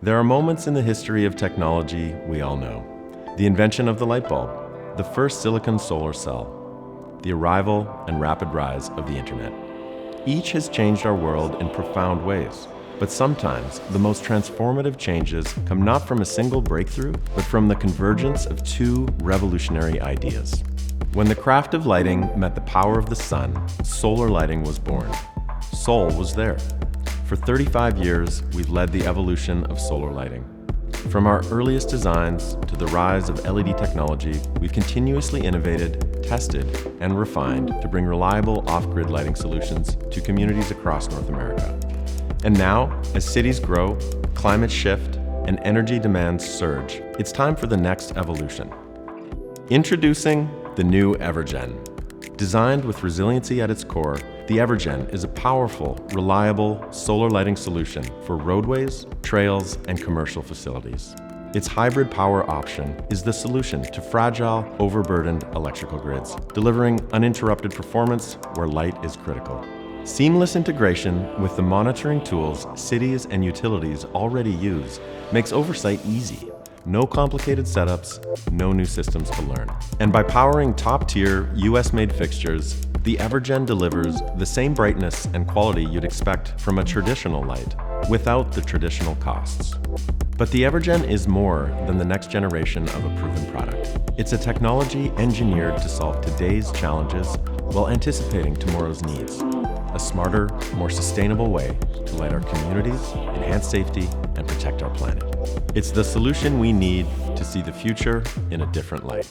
There are moments in the history of technology we all know. The invention of the light bulb, the first silicon solar cell, the arrival and rapid rise of the internet. Each has changed our world in profound ways, but sometimes the most transformative changes come not from a single breakthrough, but from the convergence of two revolutionary ideas. When the craft of lighting met the power of the sun, solar lighting was born. Sol was there. For 35 years, we've led the evolution of solar lighting. From our earliest designs to the rise of LED technology, we've continuously innovated, tested, and refined to bring reliable off-grid lighting solutions to communities across North America. And now, as cities grow, climate shift, and energy demands surge, it's time for the next evolution. Introducing the new EverGen. Designed with resiliency at its core, the EverGen is a powerful, reliable solar lighting solution for roadways, trails, and commercial facilities. Its hybrid power option is the solution to fragile, overburdened electrical grids, delivering uninterrupted performance where light is critical. Seamless integration with the monitoring tools cities and utilities already use makes oversight easy. No complicated setups, no new systems to learn. And by powering top-tier, US-made fixtures, the EverGen delivers the same brightness and quality you'd expect from a traditional light, without the traditional costs. But the EverGen is more than the next generation of a proven product. It's a technology engineered to solve today's challenges while anticipating tomorrow's needs. A smarter, more sustainable way to light our communities, enhance safety, and protect our planet. It's the solution we need to see the future in a different light.